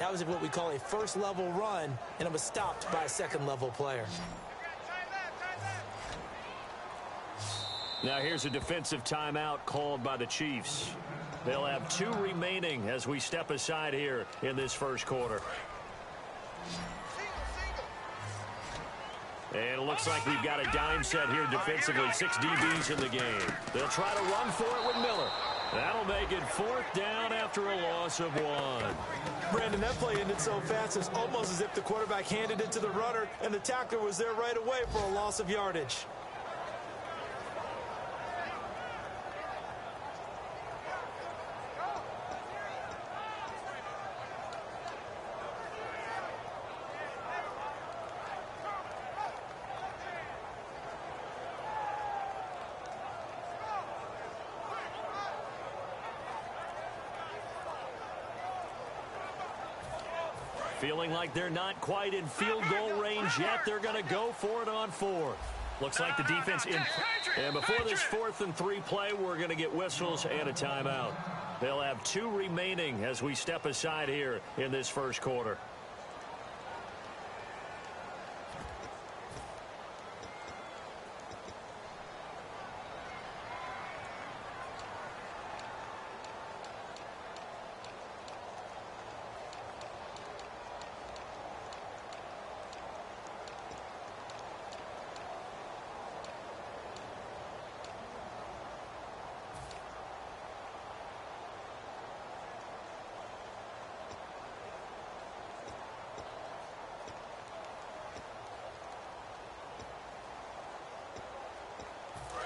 That was what we call a first-level run, and it was stopped by a second-level player. Now here's a defensive timeout called by the Chiefs. They'll have 2 remaining as we step aside here in this first quarter. And it looks like we've got a dime set here defensively. 6 DBs in the game. They'll try to run for it with Miller. That'll make it 4th down after a loss of 1. Brandon, that play ended so fast, it's almost as if the quarterback handed it to the runner, and the tackler was there right away for a loss of yardage. Feeling like they're not quite in field goal range yet. They're going to go for it on 4th. Looks like the defense in. And before this 4th and 3 play, we're going to get whistles and a timeout. They'll have 2 remaining as we step aside here in this first quarter.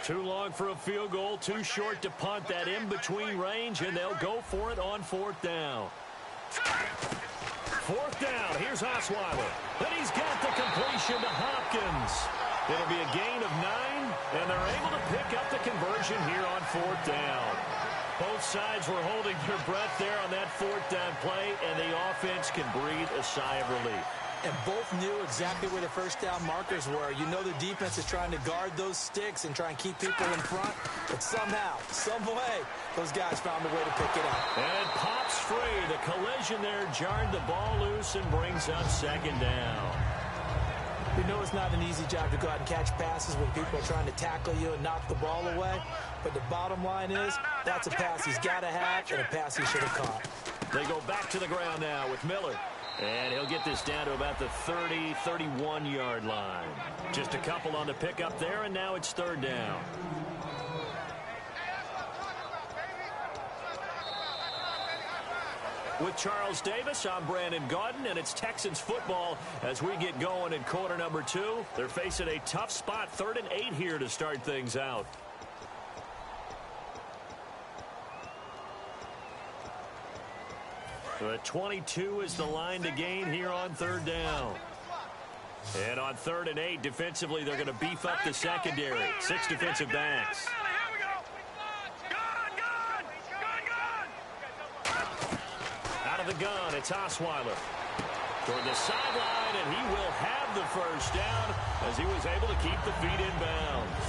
Too long for a field goal, too short to punt. That in-between range, and they'll go for it on 4th down. 4th down, here's Osweiler. And he's got the completion to Hopkins. It'll be a gain of 9, and they're able to pick up the conversion here on 4th down. Both sides were holding their breath there on that 4th down play, and the offense can breathe a sigh of relief. And both knew exactly where the first down markers were. You know the defense is trying to guard those sticks and try and keep people in front. But somehow, some way, those guys found a way to pick it up. And it pops free. The collision there jarred the ball loose and brings up 2nd down. We know it's not an easy job to go out and catch passes when people are trying to tackle you and knock the ball away. But the bottom line is, that's a pass he's got to have and a pass he should have caught. They go back to the ground now with Miller. And he'll get this down to about the 30, 31-yard line. Just a couple on the pickup there, and now it's 3rd down. With Charles Davis, I'm Brandon Gaudin, and it's Texans football as we get going in quarter number 2. They're facing a tough spot, 3rd and 8 here to start things out. The 22 is the line to gain here on 3rd down. And on 3rd and 8, defensively, they're going to beef up the secondary. 6 defensive backs. Out of the gun, it's Osweiler. Toward the sideline, and he will have the first down as he was able to keep the feet in bounds.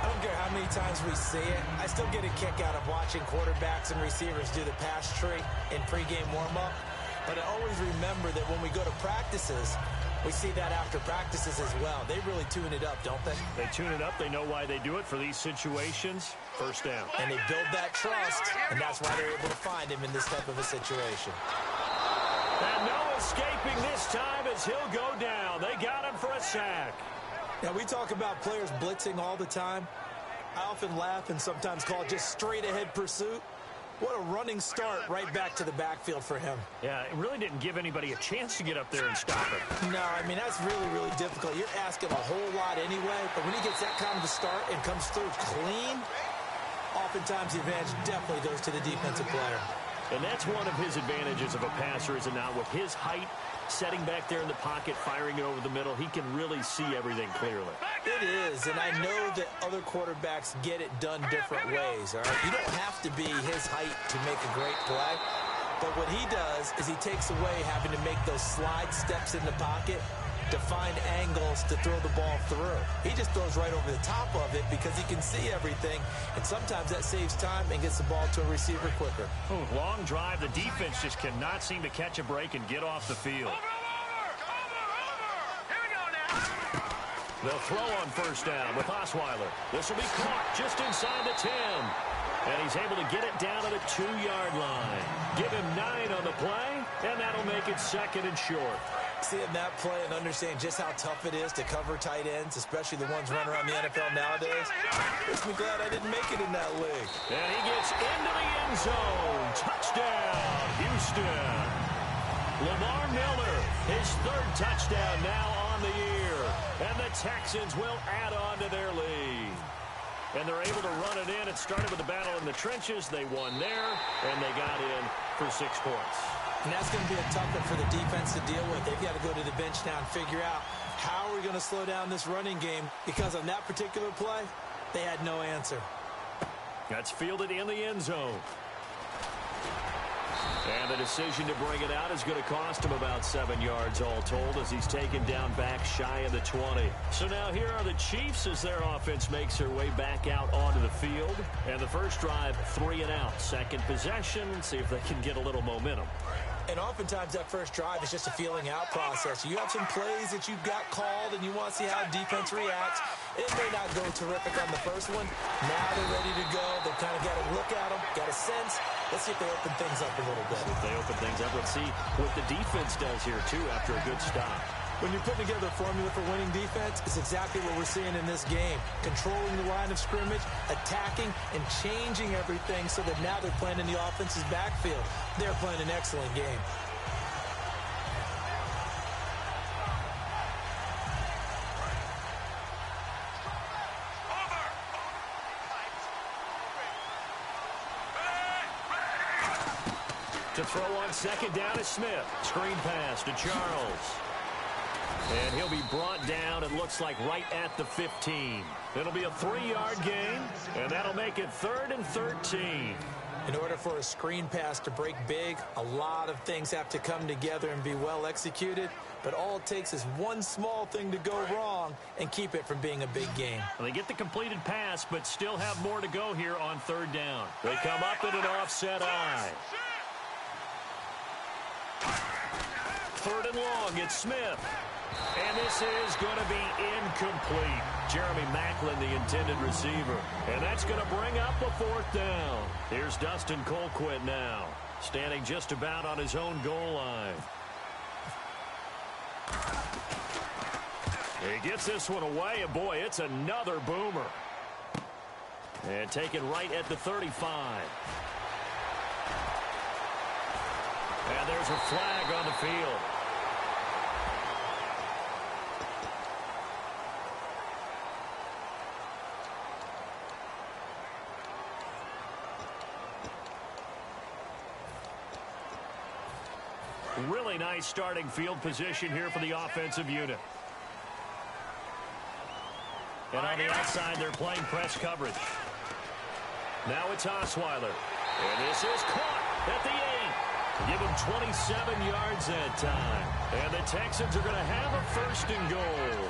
I don't care how many times we see it. I still get a kick out of watching quarterbacks and receivers do the pass tree in pregame warm-up. But I always remember that when we go to practices, we see that after practices as well. They really tune it up, don't they? They tune it up. They know why they do it for these situations. First down. And they build that trust, and that's why they're able to find him in this type of a situation. And no escaping this time as he'll go down. They got him for a sack. Now, we talk about players blitzing all the time. I often laugh and sometimes call it just straight-ahead pursuit. What a running start right back to the backfield for him. Yeah, it really didn't give anybody a chance to get up there and stop it. No, I mean, that's really, really difficult. You're asking a whole lot anyway, but when he gets that kind of a start and comes through clean, oftentimes the advantage definitely goes to the defensive player. And that's one of his advantages of a passer, is it not? With his height, setting back there in the pocket, firing it over the middle, he can really see everything clearly. It is, and I know that other quarterbacks get it done different ways, all right? You don't have to be his height to make a great play, but what he does is he takes away having to make those slide steps in the pocket to find angles to throw the ball through. He just throws right over the top of it because he can see everything, and sometimes that saves time and gets the ball to a receiver quicker. Long drive. The defense just cannot seem to catch a break and get off the field. They'll throw on first down with Osweiler. This will be caught just inside the 10. And he's able to get it down to the 2-yard line. Give him 9 on the play, and that'll make it 2nd and short. Seeing that play and understand just how tough it is to cover tight ends, especially the ones running around the NFL nowadays, makes me glad I didn't make it in that league. And he gets into the end zone. Touchdown, Houston. Lamar Miller, his 3rd touchdown now on the year. And the Texans will add on to their lead. And they're able to run it in. It started with the battle in the trenches. They won there, and they got in for 6 points. And that's going to be a tough one for the defense to deal with. They've got to go to the bench now and figure out how are we going to slow down this running game, because on that particular play, they had no answer. That's fielded in the end zone. And the decision to bring it out is going to cost him about 7 yards all told, as he's taken down back shy of the 20. So now here are the Chiefs as their offense makes their way back out onto the field. And the first drive, 3 and out. Second possession, see if they can get a little momentum. And oftentimes that first drive is just a feeling out process. You have some plays that you've got called and you want to see how defense reacts. It may not go terrific on the first one. Now they're ready to go. They've kind of got to look at them, got a sense. Let's see if they open things up a little bit. If they open things up, let's see what the defense does here, too, after a good stop. When you're putting together a formula for winning defense, it's exactly what we're seeing in this game. Controlling the line of scrimmage, attacking, and changing everything so that now they're playing in the offense's backfield. They're playing an excellent game. To throw on second down is Smith. Screen pass to Charles. And he'll be brought down, it looks like, right at the 15. It'll be a 3-yard gain, and that'll make it 3rd and 13. In order for a screen pass to break big, a lot of things have to come together and be well executed. But all it takes is one small thing to go wrong and keep it from being a big game. Well, they get the completed pass, but still have more to go here on 3rd down. They come up in an offset eye. 3rd and long, it's Smith. And this is going to be incomplete. Jeremy Maclin, the intended receiver. And that's going to bring up a 4th down. Here's Dustin Colquitt now, standing just about on his own goal line. He gets this one away, and boy, it's another boomer. And taken right at the 35. And there's a flag on the field. Really nice starting field position here for the offensive unit. And on the outside, they're playing press coverage. Now it's Osweiler. And this is caught at the 8. Give him 27 yards that time. And the Texans are going to have a 1st and goal.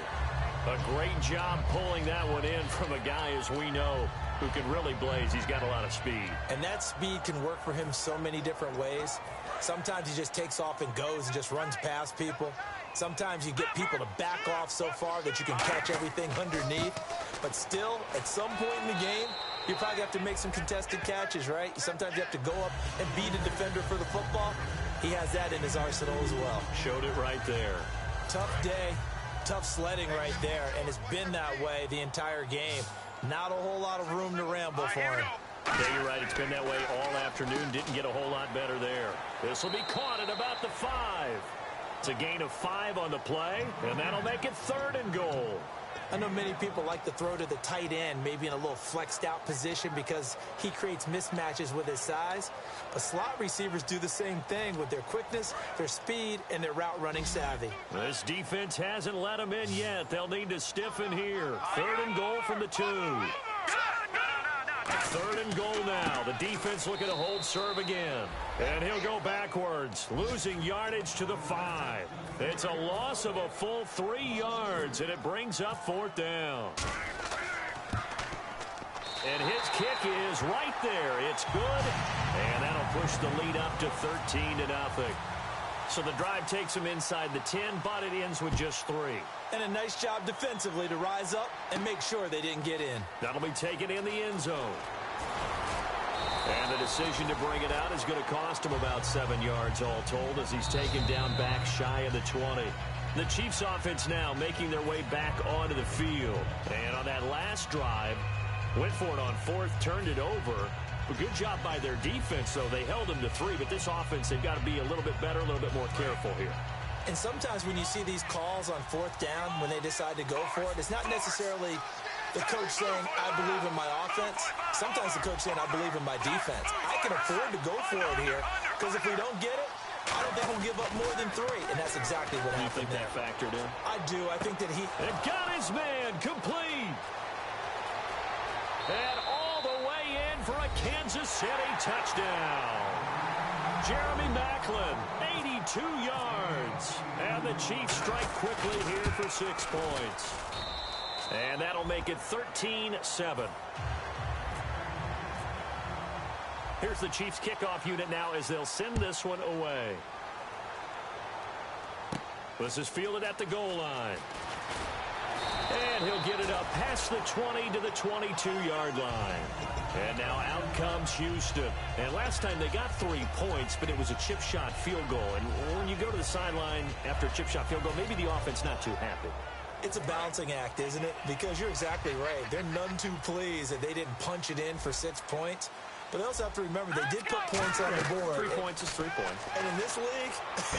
A great job pulling that one in from a guy, as we know, who can really blaze. He's got a lot of speed. And that speed can work for him so many different ways. Sometimes he just takes off and goes and just runs past people. Sometimes you get people to back off so far that you can catch everything underneath. But still, at some point in the game, you probably have to make some contested catches, right? Sometimes you have to go up and beat a defender for the football. He has that in his arsenal as well. Showed it right there. Tough day, tough sledding right there, and it's been that way the entire game. Not a whole lot of room to ramble for him. Yeah, you're right. It's been that way all afternoon. Didn't get a whole lot better there. This will be caught at about the 5. It's a gain of 5 on the play, and that'll make it 3rd and goal. I know many people like to throw to the tight end, maybe in a little flexed out position because he creates mismatches with his size. But slot receivers do the same thing with their quickness, their speed, and their route running savvy. This defense hasn't let them in yet. They'll need to stiffen here. 3rd and goal from the 2. Third and goal now. The defense looking to hold serve again. And he'll go backwards, losing yardage to the 5. It's a loss of a full 3 yards, and it brings up 4th down. And his kick is right there. It's good, and that'll push the lead up to 13-0. So the drive takes him inside the 10, but it ends with just 3. And a nice job defensively to rise up and make sure they didn't get in. That'll be taken in the end zone. And the decision to bring it out is going to cost him about 7 yards all told as he's taken down back shy of the 20. The Chiefs offense now making their way back onto the field. And on that last drive, went for it on 4th, turned it over. A good job by their defense, though. They held them to 3, but this offense, they've got to be a little bit better, a little bit more careful here. And sometimes when you see these calls on 4th down, when they decide to go for it, it's not necessarily the coach saying, I believe in my offense. Sometimes the coach saying, I believe in my defense. I can afford to go for it here, because if we don't get it, I don't think we'll give up more than 3. And that's exactly what happened there. You think that factored in? I do. I think that he... And got his man complete. And all the way in for a Kansas City touchdown. Jeremy Maclin, 82 yards. And the Chiefs strike quickly here for 6 points. And that'll make it 13-7. Here's the Chiefs kickoff unit now as they'll send this one away. This is fielded at the goal line. And he'll get it up past the 20 to the 22-yard line. And now out comes Houston. And last time they got 3 points, but it was a chip shot field goal. And when you go to the sideline after a chip shot field goal, maybe the offense not too happy. It's a balancing act, isn't it? Because you're exactly right. They're none too pleased that they didn't punch it in for 6 points. But they also have to remember they did put points on the board. 3 points is 3 points. And in this league,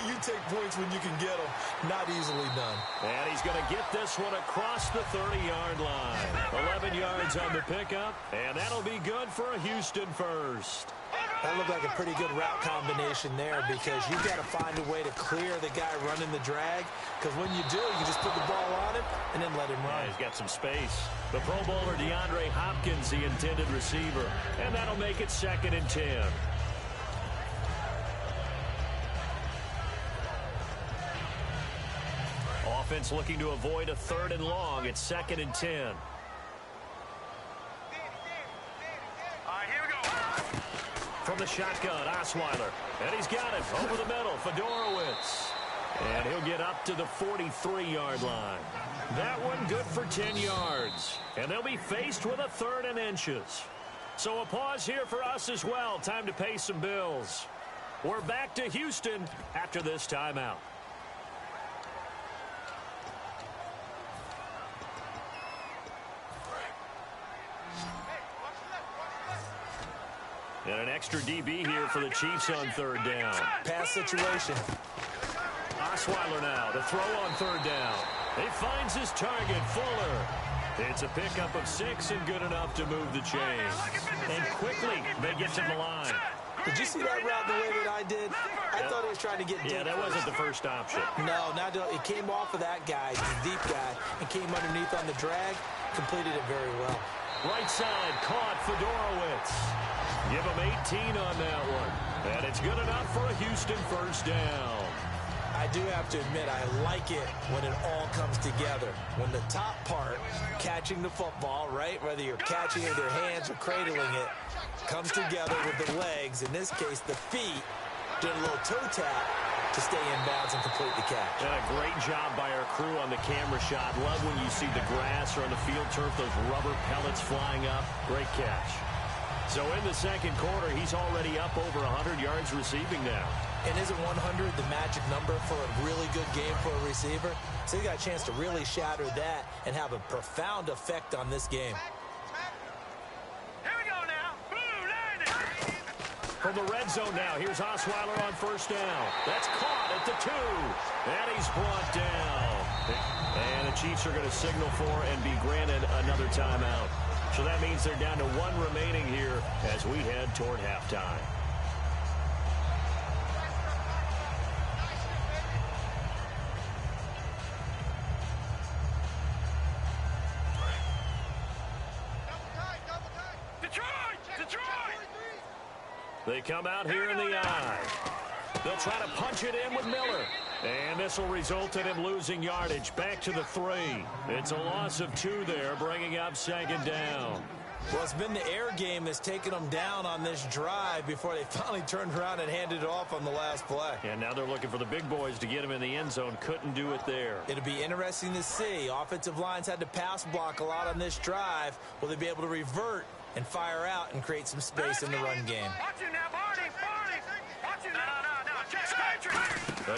you take points when you can get them. Not easily done. And he's going to get this one across the 30-yard line. 11 yards on the pickup, and that'll be good for a Houston first. That looked like a pretty good route combination there because you've got to find a way to clear the guy running the drag. Because when you do, you just put the ball on him and then let him run. Yeah, he's got some space. The Pro Bowler DeAndre Hopkins, the intended receiver. And that'll make it 2nd and 10. Offense looking to avoid a 3rd and long. It's 2nd and 10. From the shotgun, Osweiler. And he's got it over the middle, Fedorowicz. And he'll get up to the 43-yard line. That one good for 10 yards. And they'll be faced with a 3rd and inches. So a pause here for us as well. Time to pay some bills. We're back to Houston after this timeout. And an extra DB here for the Chiefs on 3rd down. Pass situation. Osweiler now to throw on 3rd down. He finds his target, Fuller. It's a pickup of 6 and good enough to move the chains. And quickly they get to the line. Did you see that route the way that I did? I thought he was trying to get deep. Yeah, that wasn't the first option. No, it came off of that guy, the deep guy, and came underneath on the drag. Completed it very well. Right side, caught Fedorowicz. Give him 18 on that one. And it's good enough for a Houston 1st down. I do have to admit, I like it when it all comes together. When the top part, catching the football, right, whether you're catching it with your hands or cradling it, comes together with the legs, in this case the feet, doing a little toe tap to stay in bounds and complete the catch. And a great job by our crew on the camera shot. Love when you see the grass or on the field turf, those rubber pellets flying up. Great catch. So in the 2nd quarter, he's already up over 100 yards receiving now. And isn't 100 the magic number for a really good game for a receiver? So you got a chance to really shatter that and have a profound effect on this game. Here we go now. From the red zone now, here's Osweiler on 1st down. That's caught at the 2. And he's brought down. And the Chiefs are going to signal for and be granted another timeout. So that means they're down to 1 remaining here as we head toward halftime. Detroit! They come out here in the eye. They'll try to punch it in with Miller. And this will result in him losing yardage. Back to the 3. It's a loss of 2 there, bringing up 2nd down. Well, it's been the air game that's taken them down on this drive before they finally turned around and handed it off on the last play. And now they're looking for the big boys to get him in the end zone. Couldn't do it there. It'll be interesting to see. Offensive lines had to pass block a lot on this drive. Will they be able to revert and fire out and create some space in the run game? Watch it now, Barney. Watch it now. No. Just Patrick.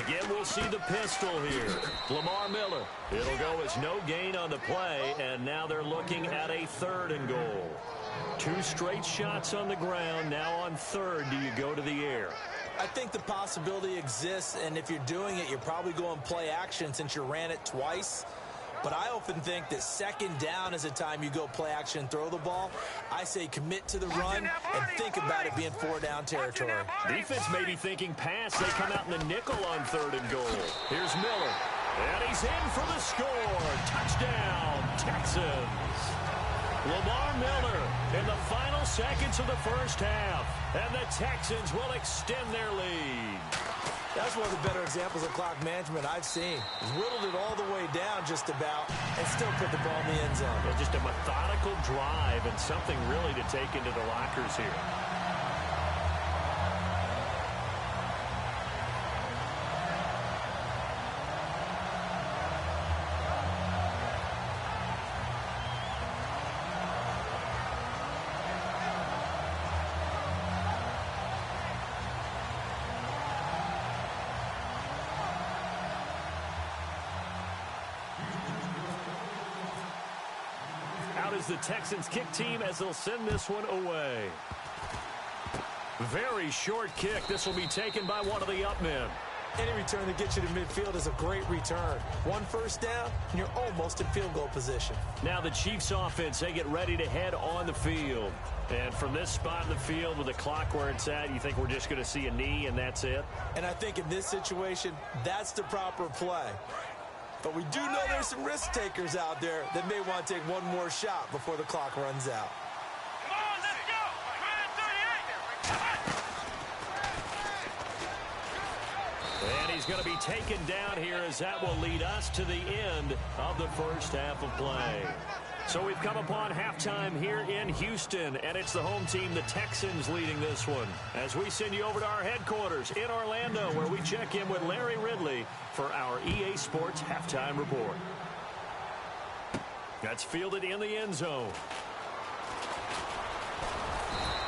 Again, we'll see the pistol here. Lamar Miller. It'll go as no gain on the play, and now they're looking at a 3rd and goal. 2 straight shots on the ground. Now on 3rd, do you go to the air? I think the possibility exists, and if you're doing it, you're probably going play action since you ran it twice. But I often think that 2nd down is a time you go play action and throw the ball. I say commit to the run and think about it being 4-down territory. Defense may be thinking pass. They come out in the nickel on 3rd and goal. Here's Miller. And he's in for the score. Touchdown, Texans. Lamar Miller in the final seconds of the first half. And the Texans will extend their lead. That's one of the better examples of clock management I've seen. He's whittled it all the way down just about and still put the ball in the end zone. Well, just a methodical drive and something really to take into the lockers here. Out is the Texans kick team as they'll send this one away. Very short kick. This will be taken by one of the up men. Any return that gets you to midfield is a great return. 1 first down, and you're almost in field goal position. Now the Chiefs offense, they get ready to head on the field. And from this spot in the field with the clock where it's at, you think we're just going to see a knee and that's it? And I think in this situation, that's the proper play. But we do know there's some risk takers out there that may want to take one more shot before the clock runs out. Come on, let's go. 38. And he's going to be taken down here as that will lead us to the end of the first half of play. So we've come upon halftime here in Houston, and it's the home team, the Texans, leading this one. As we send you over to our headquarters in Orlando, where we check in with Larry Ridley for our EA Sports Halftime Report. That's fielded in the end zone.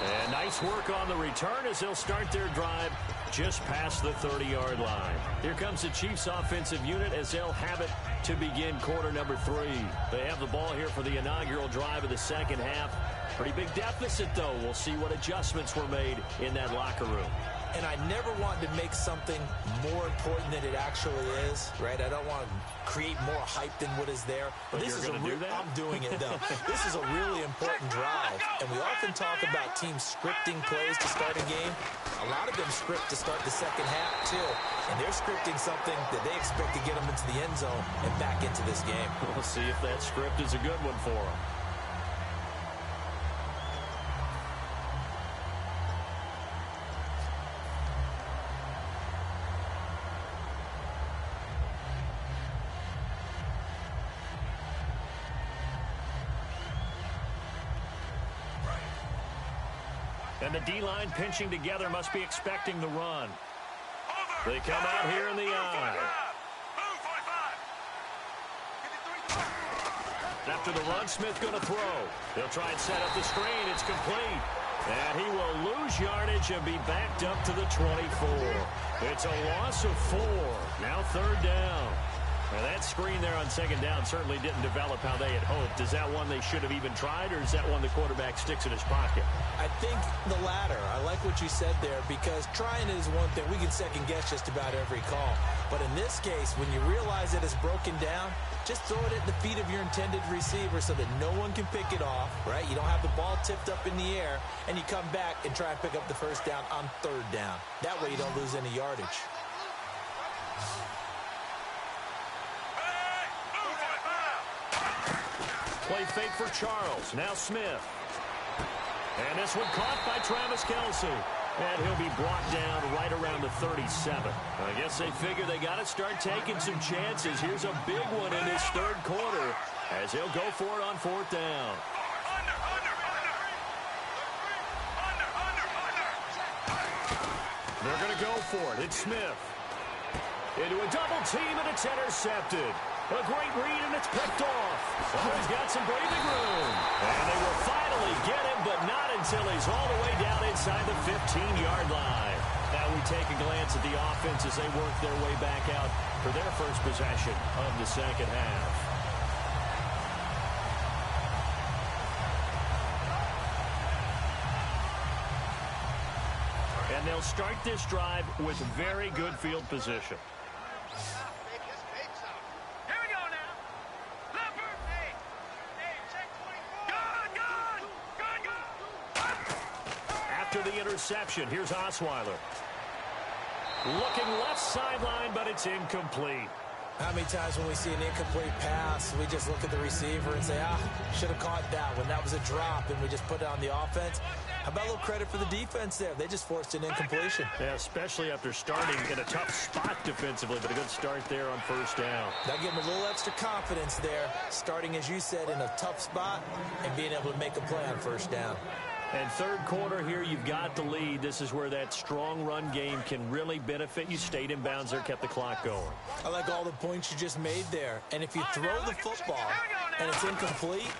And nice work on the return as they'll start their drive just past the 30-yard line. Here comes the Chiefs offensive unit as they'll have it to begin quarter number 3. They have the ball here for the inaugural drive of the second half. Pretty big deficit, though. We'll see what adjustments were made in that locker room. And I never want to make something more important than it actually is, right? I don't want to create more hype than what is there. But this is a do that? I'm doing it, though. This is a really important drive. And we often talk about teams scripting plays to start a game. A lot of them script to start the second half, too. And they're scripting something that they expect to get them into the end zone and back into this game. We'll see if that script is a good one for them. And the D-line pinching together must be expecting the run. They come out here in the eye. After the run, Smith going to throw. They'll try and set up the screen. It's complete. And he will lose yardage and be backed up to the 24. It's a loss of 4. Now 3rd down. Now that screen there on 2nd down certainly didn't develop how they had hoped. Is that one they should have even tried, or is that one the quarterback sticks in his pocket? I think the latter. I like what you said there, because trying it is one thing. We can second guess just about every call. But in this case, when you realize that it's broken down, just throw it at the feet of your intended receiver so that no one can pick it off, right? You don't have the ball tipped up in the air, and you come back and try and pick up the first down on 3rd down. That way you don't lose any yardage. Play fake for Charles. Now Smith. And this one caught by Travis Kelce. And he'll be brought down right around the 37. I guess they figure they got to start taking some chances. Here's a big one in this third quarter as he'll go for it on fourth down. They're going to go for it. It's Smith. Into a double team, and it's intercepted. A great read, and it's picked off. Oh, he's got some breathing room. And they will finally get him, but not until he's all the way down inside the 15-yard line. Now we take a glance at the offense as they work their way back out for their first possession of the second half. And they'll start this drive with very good field position. After the interception, here's Osweiler. Looking left sideline, but it's incomplete. How many times when we see an incomplete pass, we just look at the receiver and say, should have caught that one. That was a drop, and we just put it on the offense. How about a little credit for the defense there? They just forced an incompletion. Yeah, especially after starting in a tough spot defensively, but a good start there on first down. That gave them a little extra confidence there, starting, as you said, in a tough spot and being able to make a play on first down. And third quarter here, you've got the lead. This is where that strong run game can really benefit you. Stayed in bounds there, kept the clock going. I like all the points you just made there. And if you throw the football and it's incomplete,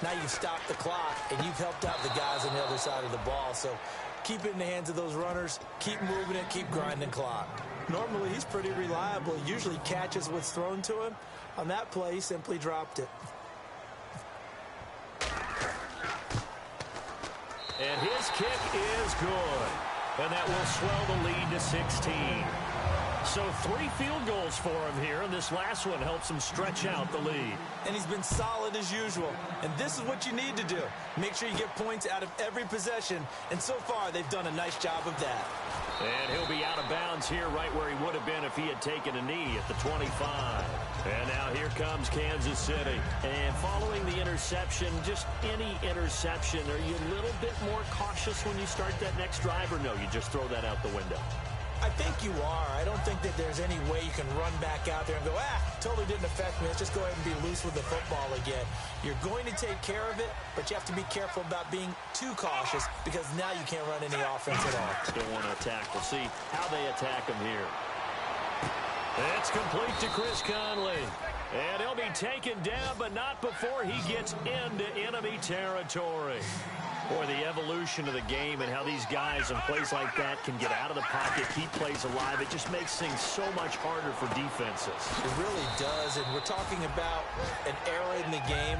now you've stopped the clock and you've helped out the guys on the other side of the ball. So keep it in the hands of those runners. Keep moving it. Keep grinding clock. Normally, he's pretty reliable. He usually catches what's thrown to him. On that play, he simply dropped it. And his kick is good. And that will swell the lead to 16. So 3 field goals for him here, and this last one helps him stretch out the lead. And he's been solid as usual. And this is what you need to do. Make sure you get points out of every possession. And so far, they've done a nice job of that. And he'll be out of bounds here right where he would have been if he had taken a knee at the 25. And now here comes Kansas City. And following the interception, just any interception, are you a little bit more cautious when you start that next drive, or no, you just throw that out the window? I think you are. I don't think that there's any way you can run back out there and go, totally didn't affect me. Let's just go ahead and be loose with the football again. You're going to take care of it, but you have to be careful about being too cautious because now you can't run any offense at all. Still want to attack. We'll see how they attack him here. It's complete to Chris Conley. And he'll be taken down, but not before he gets into enemy territory. Boy, the evolution of the game and how these guys in plays like that can get out of the pocket, keep plays alive, it just makes things so much harder for defenses. It really does, and we're talking about an era in the game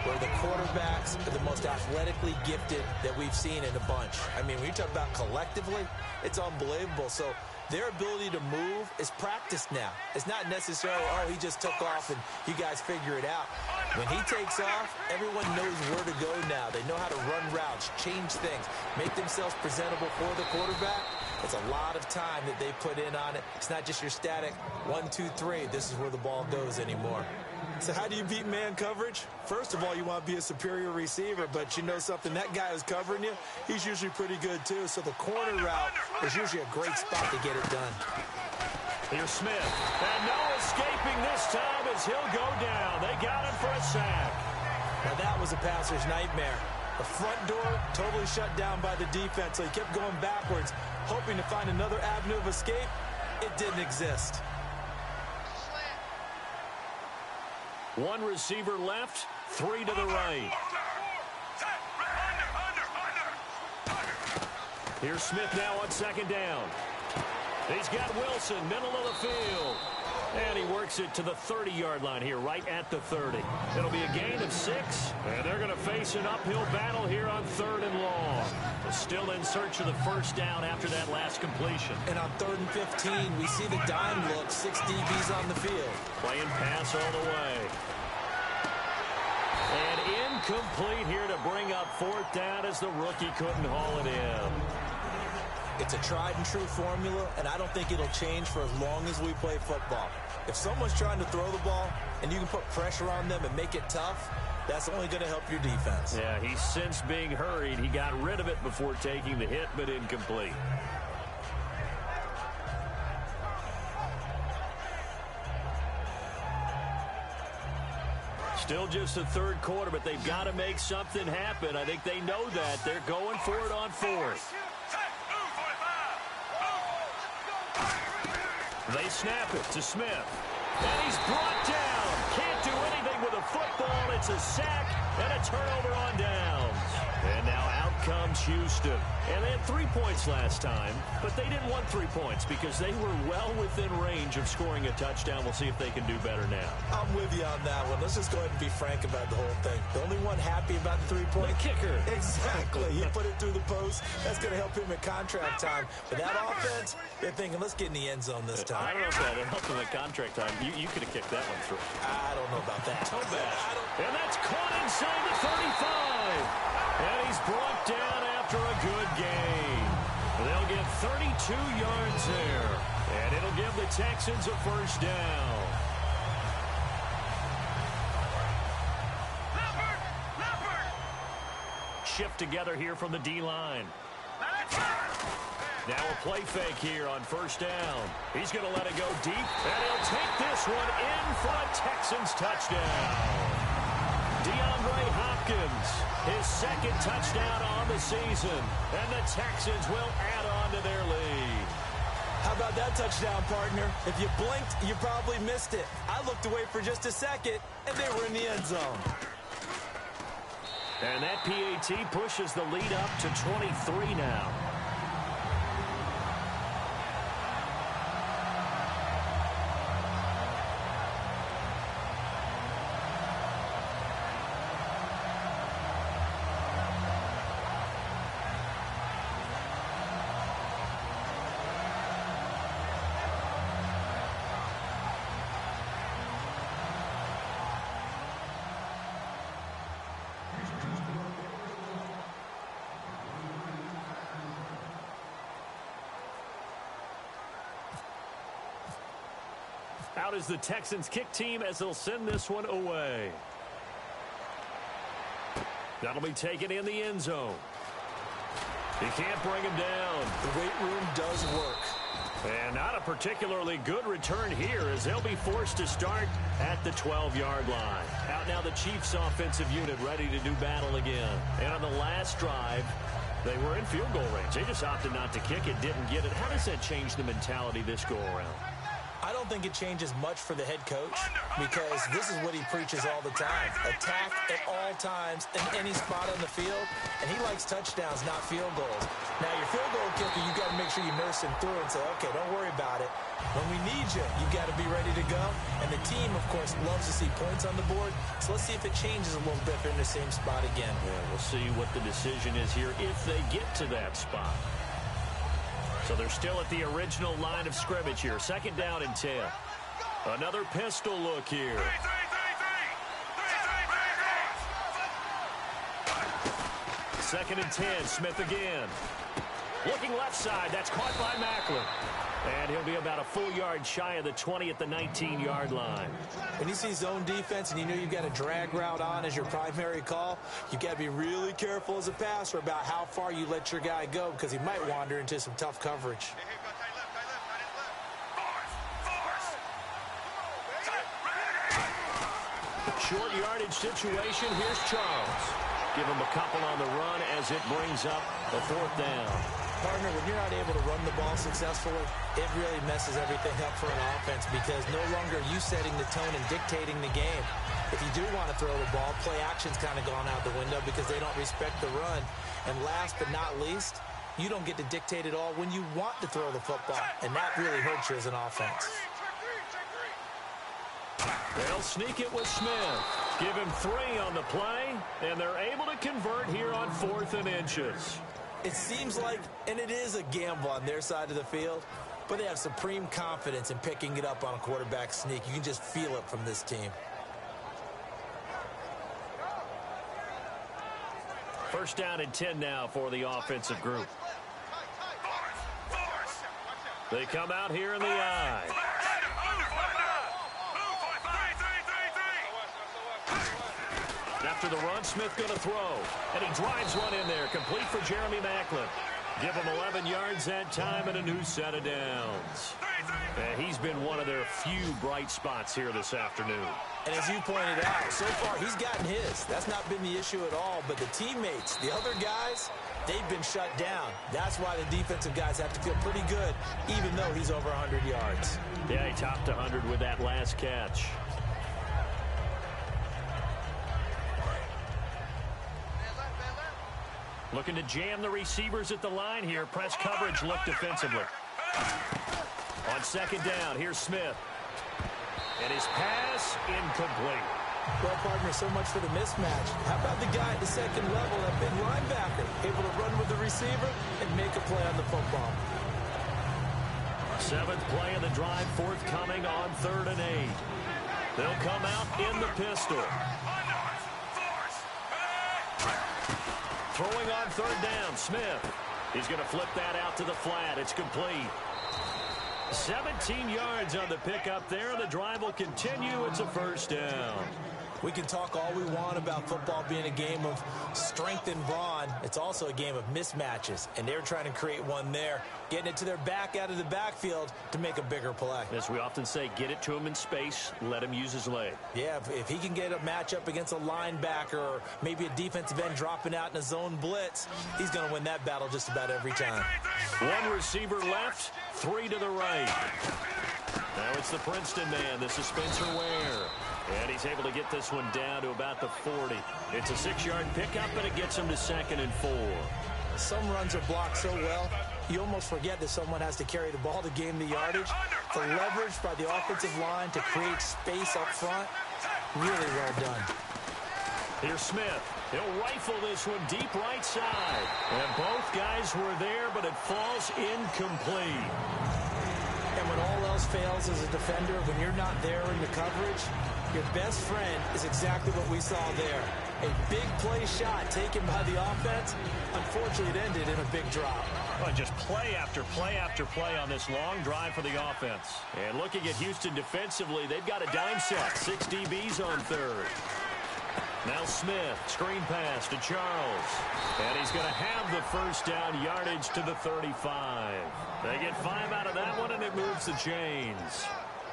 where the quarterbacks are the most athletically gifted that we've seen in a bunch. I mean, when you talk about collectively, it's unbelievable. So their ability to move is practiced now. It's not necessarily, he just took off and you guys figure it out. When he takes off, everyone knows where to go now. They know how to run routes, change things, make themselves presentable for the quarterback. It's a lot of time that they put in on it. It's not just your static 1, 2, 3. This is where the ball goes anymore. So how do you beat man coverage? First of all, you want to be a superior receiver, but you know something, that guy who's covering you, he's usually pretty good too. So the corner route is usually a great spot to get it done. Here's Smith. And no escaping this time as he'll go down. They got him for a sack. Now that was a passer's nightmare. The front door totally shut down by the defense, so he kept going backwards, hoping to find another avenue of escape. It didn't exist. One receiver left, 3 to the right. Here's Smith now on second down. He's got Wilson, middle of the field. And he works it to the 30-yard line here, right at the 30. It'll be a gain of 6, and they're going to face an uphill battle here on 3rd and long. Still in search of the first down after that last completion. And on 3rd and 15, we see the dime look, 6 DBs on the field. Playing pass all the way. And incomplete here to bring up 4th down as the rookie couldn't haul it in. It's a tried-and-true formula, and I don't think it'll change for as long as we play football. If someone's trying to throw the ball and you can put pressure on them and make it tough, That's only going to help your defense. Yeah, he's since being hurried. He got rid of it before taking the hit, but incomplete. Still just the third quarter, but they've got to make something happen. I think they know that. They're going for it on fourth. They snap it to Smith. And he's brought down. Can't do anything with a football. It's a sack and a turnover on downs. And now out comes Houston. And they had 3 points last time, but they didn't want 3 points because they were well within range of scoring a touchdown. We'll see if they can do better now. I'm with you on that one. Let's just go ahead and be frank about the whole thing. The only one happy about the 3-point kicker. Exactly. He put it through the post. That's going to help him at contract time. But that offense, they're thinking, let's get in the end zone this time. I don't know if that helped him at contract time. You could have kicked that one through. I don't know about that. So bad. And that's caught inside the 35. And he's brought down after a good gain. They'll get 32 yards there. And it'll give the Texans a first down. Shift together here from the D-line. Now a play fake here on first down. He's going to let it go deep, and he'll take this one in for a Texans touchdown. DeAndre Hopkins, his second touchdown on the season, and the Texans will add on to their lead. How about that touchdown, partner? If you blinked, you probably missed it. I looked away for just a second, and they were in the end zone. And that PAT pushes the lead up to 23 now. Out is the Texans kick team as they'll send this one away. That'll be taken in the end zone. He can't bring him down. The weight room does work. And not a particularly good return here as they'll be forced to start at the 12-yard line. Out now the Chiefs offensive unit ready to do battle again. And on the last drive, they were in field goal range. They just opted not to kick it, didn't get it. How does that change the mentality this go around? I don't think it changes much for the head coach because this is what he preaches all the time. Attack at all times in any spot on the field, and he likes touchdowns, not field goals. Now, your field goal kicker, you got to make sure you nurse him through and say, okay, don't worry about it. When we need you, you got to be ready to go. And the team, of course, loves to see points on the board. So let's see if it changes a little bit if they're in the same spot again. Yeah, we'll see what the decision is here if they get to that spot. So they're still at the original line of scrimmage here. Second down and 10. Another pistol look here. Second and 10. Smith again. Looking left side. That's caught by Macklin. And he'll be about a full yard shy of the 20 at the 19-yard line. When you see zone defense and you know you've got a drag route on as your primary call, you've got to be really careful as a passer about how far you let your guy go because he might wander into some tough coverage. Short yardage situation. Here's Charles. Give him a couple on the run as it brings up a fourth down. Partner, when you're not able to run the ball successfully, it really messes everything up for an offense because no longer are you setting the tone and dictating the game. If you do want to throw the ball, play action's kind of gone out the window because they don't respect the run. And last but not least, you don't get to dictate it all when you want to throw the football, and that really hurts you as an offense. They'll sneak it with Smith. Give him 3 on the play, and they're able to convert here on 4th and inches. It seems like, and it is a gamble on their side of the field, but they have supreme confidence in picking it up on a quarterback sneak. You can just feel it from this team. First down and 10 now for the offensive group. They come out here in the eye. Now after the run. Smith going to throw. And he drives one in there, complete for Jeremy Maclin. Give him 11 yards that time and a new set of downs. And he's been one of their few bright spots here this afternoon. And as you pointed out, so far he's gotten his. That's not been the issue at all. But the teammates, the other guys, they've been shut down. That's why the defensive guys have to feel pretty good, even though he's over 100 yards. Yeah, he topped 100 with that last catch. Looking to jam the receivers at the line here. Press coverage look defensively. On second down, here's Smith. And his pass incomplete. Well, partner, so much for the mismatch. How about the guy at the second level, that big linebacker, able to run with the receiver and make a play on the football. 7th play of the drive, forthcoming on 3rd and 8. They'll come out in the pistol. Throwing on 3rd down, Smith. He's going to flip that out to the flat. It's complete. 17 yards on the pickup there. The drive will continue. It's a first down. We can talk all we want about football being a game of strength and brawn. It's also a game of mismatches, and they're trying to create one there, getting it to their back out of the backfield to make a bigger play. As we often say, get it to him in space, let him use his leg. Yeah, if he can get a matchup against a linebacker or maybe a defensive end dropping out in a zone blitz, he's going to win that battle just about every time. One receiver left, 3 to the right. Now it's the Princeton man. This is Spencer Ware. And he's able to get this one down to about the 40. It's a 6-yard pickup, but it gets him to 2nd and 4. Some runs are blocked so well, you almost forget that someone has to carry the ball to gain the yardage. The leverage by the offensive line to create space up front, really well done. Here's Smith. He'll rifle this one deep right side. And both guys were there, but it falls incomplete. And when all else fails as a defender, when you're not there in the coverage, your best friend is exactly what we saw there. A big play shot taken by the offense. Unfortunately, it ended in a big drop. Well, just play after play after play on this long drive for the offense. And looking at Houston defensively, they've got a dime set. 6 DBs on 3rd. Now Smith, screen pass to Charles. And he's going to have the first down, yardage to the 35. They get 5 out of that one, and it moves the chains.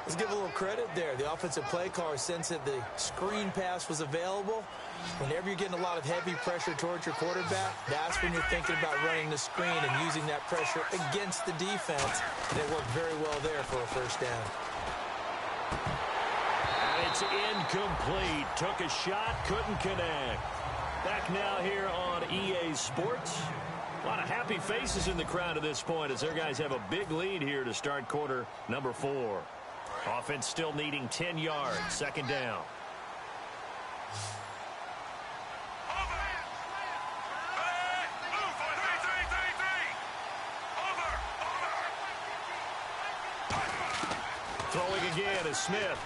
Let's give a little credit there. The offensive play caller sensed that the screen pass was available. Whenever you're getting a lot of heavy pressure towards your quarterback, that's when you're thinking about running the screen and using that pressure against the defense. And it worked very well there for a first down. It's incomplete. Took a shot, couldn't connect. Back now here on EA Sports. A lot of happy faces in the crowd at this point as their guys have a big lead here to start quarter number 4. Offense still needing 10 yards. 2nd down. Throwing again is Smith.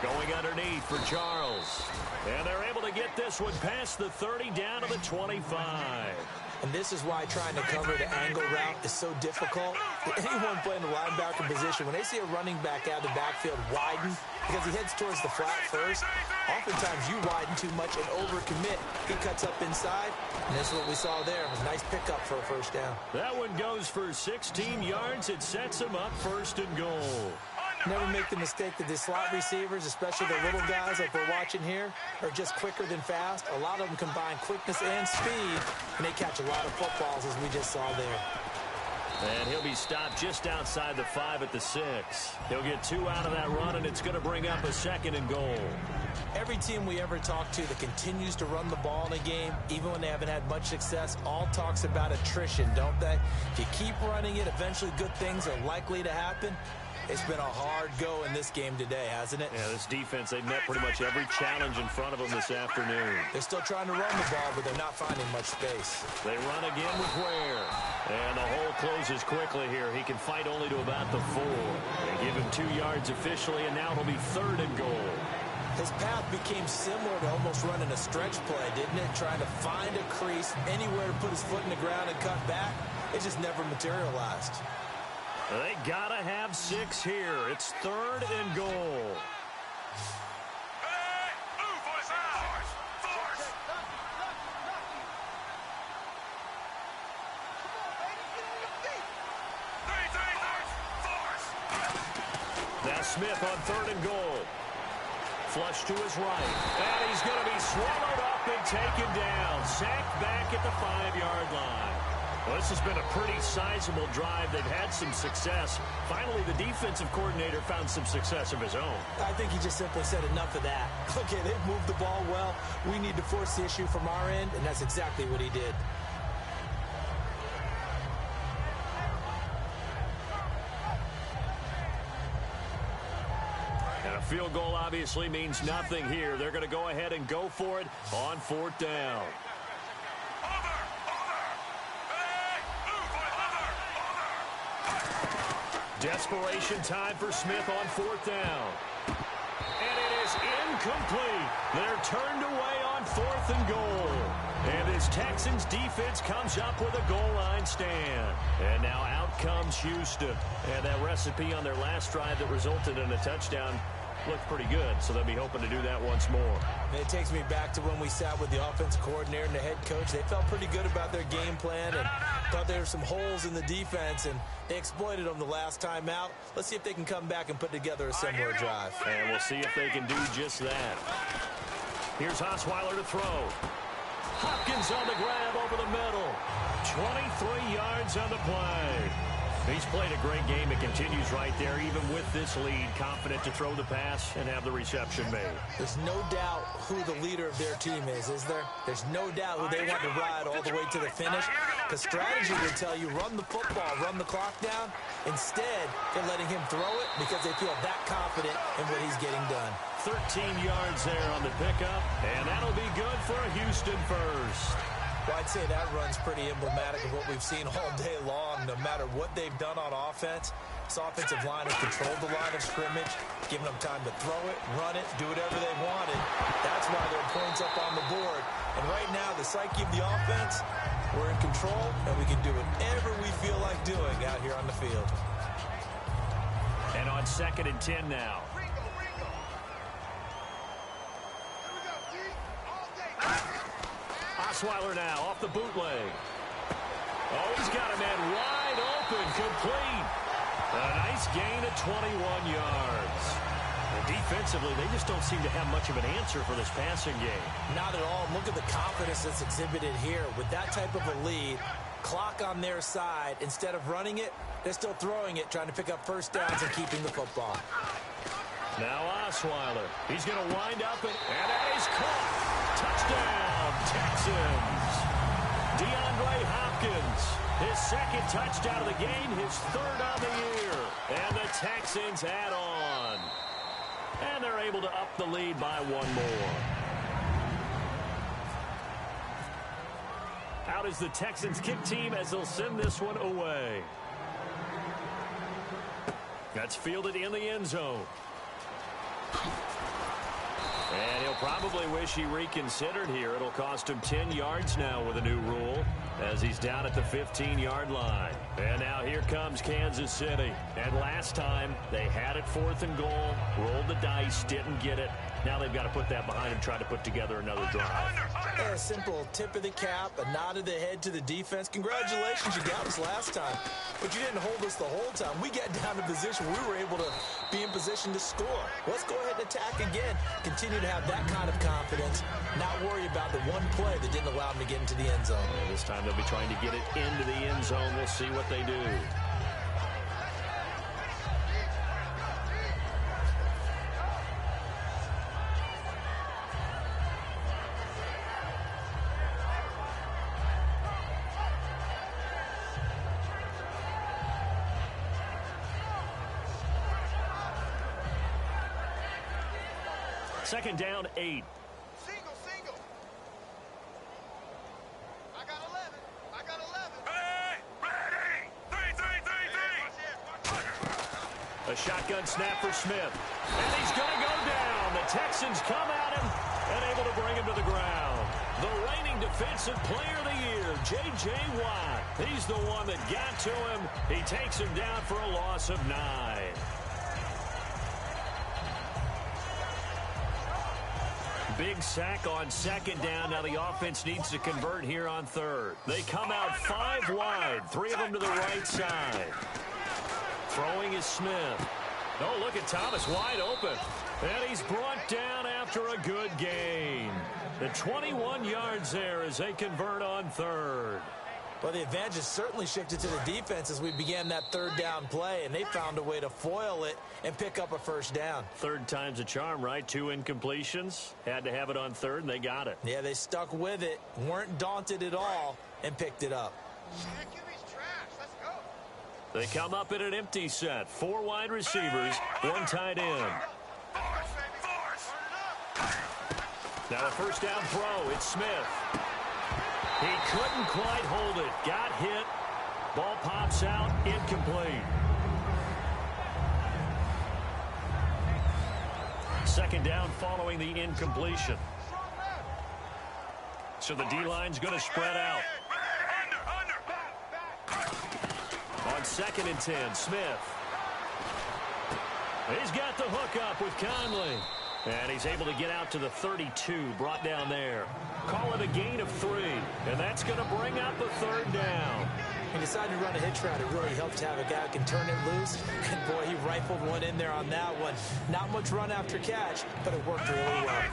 Going underneath for Charles. And they're able to get this one past the 30 down to the 25. And this is why trying to cover the angle route is so difficult. Anyone playing the linebacker position, when they see a running back out of the backfield widen because he heads towards the flat first, oftentimes you widen too much and overcommit. He cuts up inside, and this is what we saw there. It was a nice pickup for a first down. That one goes for 16 yards. It sets him up 1st and goal. Never make the mistake that the slot receivers, especially the little guys like we're watching here, are just quicker than fast. A lot of them combine quickness and speed, and they catch a lot of footballs, as we just saw there. And he'll be stopped just outside the 5 at the 6. He'll get 2 out of that run, and it's going to bring up a 2nd and goal. Every team we ever talk to that continues to run the ball in a game, even when they haven't had much success, all talks about attrition, don't they? If you keep running it, eventually good things are likely to happen. It's been a hard go in this game today, hasn't it? Yeah, this defense, they've met pretty much every challenge in front of them this afternoon. They're still trying to run the ball, but they're not finding much space. They run again with Ware. And the hole closes quickly here. He can fight only to about the 4. They give him 2 yards officially, and now it'll be 3rd and goal. His path became similar to almost running a stretch play, didn't it? Trying to find a crease, anywhere to put his foot in the ground and cut back. It just never materialized. They gotta have 6 here. It's 3rd and goal. Now Smith on 3rd and goal. Flush to his right. And he's going to be swallowed up and taken down. Sacked back at the 5-yard line. Well, this has been a pretty sizable drive. They've had some success. Finally, the defensive coordinator found some success of his own. I think he just simply said enough of that. Okay, they've moved the ball well. We need to force the issue from our end, and that's exactly what he did. And a field goal obviously means nothing here. They're going to go ahead and go for it on 4th down. Desperation time for Smith on 4th down. And it is incomplete. They're turned away on 4th and goal. And this Texans defense comes up with a goal line stand. And now out comes Houston. And that recipe on their last drive that resulted in a touchdown looked pretty good, so they'll be hoping to do that once more. And it takes me back to when we sat with the offensive coordinator and the head coach. They felt pretty good about their game plan and thought there were some holes in the defense, and they exploited them the last time out. Let's see if they can come back and put together a similar drive. And we'll see if they can do just that. Here's Osweiler to throw. Hopkins on the grab over the middle. 23 yards on the play. He's played a great game. It continues right there, even with this lead, confident to throw the pass and have the reception made. There's no doubt who the leader of their team is there? There's no doubt who they want to ride all the way to the finish. The strategy would tell you, run the football, run the clock down. Instead, they're letting him throw it because they feel that confident in what he's getting done. 13 yards there on the pickup, and that'll be good for a Houston first. Well, I'd say that run's pretty emblematic of what we've seen all day long. No matter what they've done on offense, this offensive line has controlled the line of scrimmage, giving them time to throw it, run it, do whatever they wanted. That's why there are points up on the board. And right now, the psyche of the offense, we're in control, and we can do whatever we feel like doing out here on the field. And on 2nd and 10 now. Osweiler now off the bootleg. Oh, he's got a man wide open, complete. A nice gain of 21 yards. And defensively, they just don't seem to have much of an answer for this passing game. Not at all. Look at the confidence that's exhibited here. With that type of a lead, clock on their side, instead of running it, they're still throwing it, trying to pick up first downs and keeping the football. Now Osweiler. He's going to wind up, and that is caught. Touchdown, Texans. DeAndre Hopkins, his 2nd touchdown of the game, his 3rd on the year. And the Texans add on. And they're able to up the lead by 1 more. Out is the Texans kick team as they'll send this one away. That's fielded in the end zone. And he'll probably wish he reconsidered here. It'll cost him 10 yards now with a new rule as he's down at the 15-yard line. And now here comes Kansas City. And last time they had it 4th and goal, rolled the dice, didn't get it. Now they've got to put that behind them, try to put together another drive. A simple tip of the cap, a nod of the head to the defense. Congratulations, you got us last time. But you didn't hold us the whole time. We got down to position. We were able to be in position to score. Let's go ahead and attack again. Continue to have that kind of confidence. Not worry about the one play that didn't allow them to get into the end zone. And this time they'll be trying to get it into the end zone. We'll see what they do. Second down, 8. Single. I got 11. Hey, ready. 3. A shotgun snap for Smith. And he's going to go down. The Texans come at him and able to bring him to the ground. The reigning defensive player of the year, J.J. Watt. He's the one that got to him. He takes him down for a loss of 9. Big sack on 2nd down. Now the offense needs to convert here on 3rd. They come out 5 wide, 3 of them to the right side. Throwing is Smith. Oh, look look at Thomas wide open. And he's brought down after a good gain. The 21 yards there as they convert on third. Well, the advantage has certainly shifted to the defense as we began that third down play, and they found a way to foil it and pick up a first down. Third time's a charm, right? 2 incompletions. Had to have it on third, and they got it. Yeah, they stuck with it, weren't daunted at all, and picked it up. They come up in an empty set. 4 wide receivers, 1 tight end. Now a first down throw. It's Smith. He couldn't quite hold it. Got hit. Ball pops out. Incomplete. Second down following the incompletion. So the D-line's going to spread out. On 2nd and 10, Smith. He's got the hook up with Conley. And he's able to get out to the 32, brought down there. Call it a gain of 3, and that's going to bring up a third down. He decided to run a hitch route. It really helped to have a guy who can turn it loose. And, boy, he rifled one in there on that one. Not much run after catch, but it worked really well.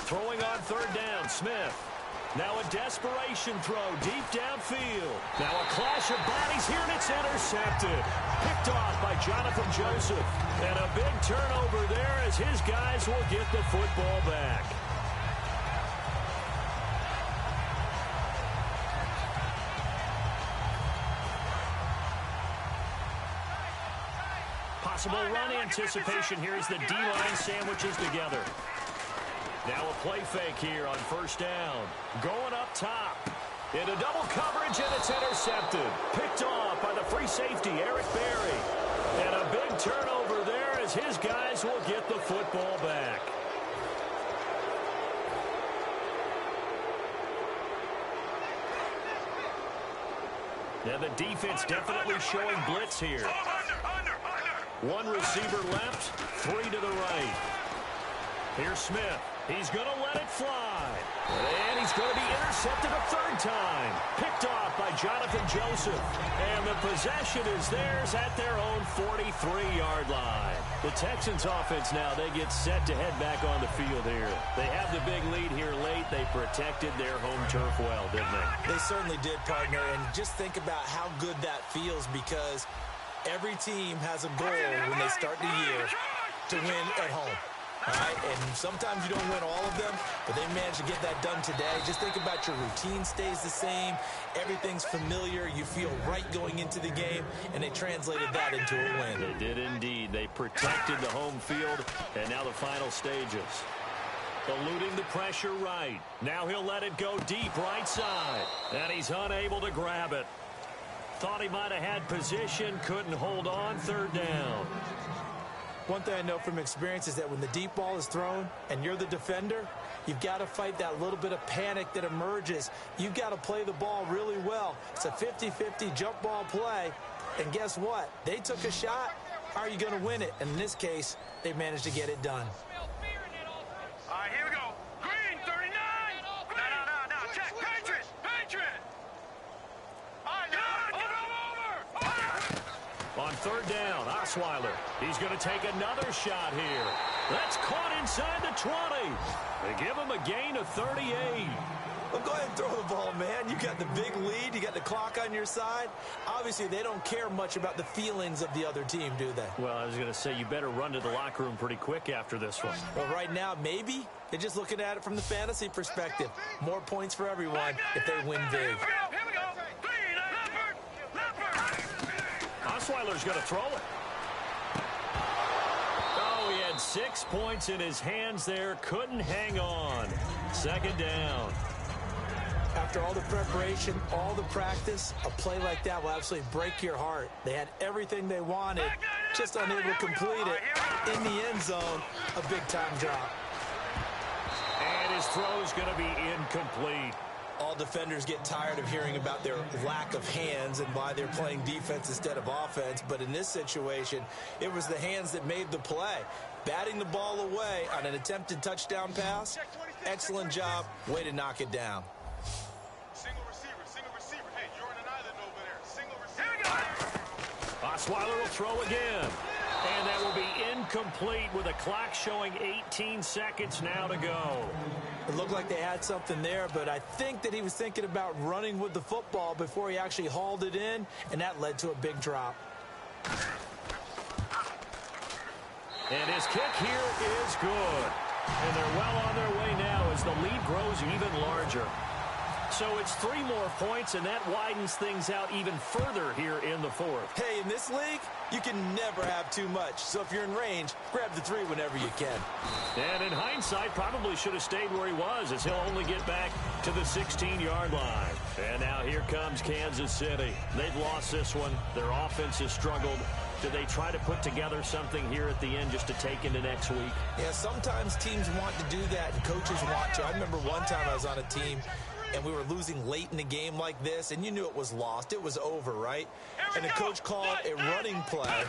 Throwing on third down, Smith. Now a desperation throw deep downfield. Now a clash of bodies here, and it's intercepted. Picked off by Jonathan Joseph. And a big turnover there as his guys will get the football back. Possible run anticipation here as the D-line sandwiches together. Now a play fake here on first down. Going up top. Into double coverage, and it's intercepted. Picked off by the free safety, Eric Berry. And a big turnover there as his guys will get the football back. Yeah, the defense definitely showing blitz here. 1 receiver left, 3 to the right. Here's Smith. He's going to let it fly. And he's going to be intercepted a third time. Picked off by Jonathan Joseph. And the possession is theirs at their own 43-yard line. The Texans offense now, they get set to head back on the field here. They have the big lead here late. They protected their home turf well, didn't they? They certainly did, partner. And just think about how good that feels, because every team has a goal when they start the year to win at home. All right, and sometimes you don't win all of them, but they managed to get that done today. Just think about your routine stays the same. Everything's familiar. You feel right going into the game, and they translated that into a win. They did indeed. They protected the home field, and now the final stages. Eluding the pressure right. Now he'll let it go deep right side, and he's unable to grab it. Thought he might have had position, couldn't hold on, third down. One thing I know from experience is that when the deep ball is thrown and you're the defender, you've got to fight that little bit of panic that emerges. You've got to play the ball really well. It's a 50-50 jump ball play. And guess what? They took a shot. How are you going to win it? And in this case, they managed to get it done. All right, here we go. Green, 39. No. Check. Patriot. All right, now. Over. On third down, Osweiler. He's going to take another shot here. That's caught inside the 20. They give him a gain of 38. Well, go ahead and throw the ball, man. You got the big lead. You got the clock on your side. Obviously, they don't care much about the feelings of the other team, do they? Well, I was going to say you better run to the locker room pretty quick after this one. Well, right now, maybe. They're just looking at it from the fantasy perspective. More points for everyone if they win big. Here we go. Osweiler's going to throw it. Oh, he had 6 points in his hands there. Couldn't hang on. Second down. After all the preparation, all the practice, a play like that will absolutely break your heart. They had everything they wanted, just unable to complete it. In the end zone, a big-time drop. And his throw's going to be incomplete. All defenders get tired of hearing about their lack of hands and why they're playing defense instead of offense. But in this situation, it was the hands that made the play. Batting the ball away on an attempted touchdown pass. Excellent job. Way to knock it down. Single receiver. Hey, you're on an island over there. Single receiver. Here we go. Osweiler will throw again. And that will be incomplete with a clock showing 18 seconds now to go. It looked like they had something there, but I think that he was thinking about running with the football before he actually hauled it in, and that led to a big drop. And his kick here is good. And they're well on their way now as the lead grows even larger. So it's 3 more points, and that widens things out even further here in the fourth. Hey, in this league, you can never have too much. So if you're in range, grab the 3 whenever you can. And in hindsight, probably should have stayed where he was, as he'll only get back to the 16-yard line. And now here comes Kansas City. They've lost this one. Their offense has struggled. Do they try to put together something here at the end just to take into next week? Yeah, sometimes teams want to do that, and coaches want to. I remember one time I was on a team, and we were losing late in the game like this, and you knew it was lost. It was over, right? And the coach called a running play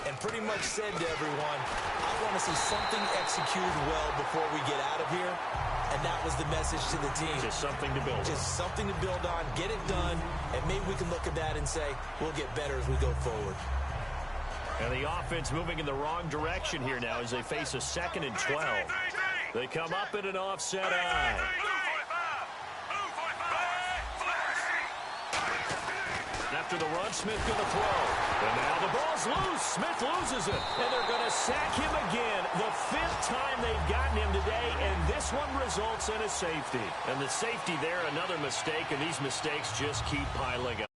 and pretty much said to everyone, I want to see something executed well before we get out of here. And that was the message to the team. Just something to build on. Just something to build on, get it done, and maybe we can look at that and say, we'll get better as we go forward. And the offense moving in the wrong direction here now as they face a 2nd and 12. They come up in an offset eye. After the run, Smith going to throw. And now the ball's loose. Smith loses it. And they're going to sack him again. The 5th time they've gotten him today, and this one results in a safety. And the safety there, another mistake, and these mistakes just keep piling up.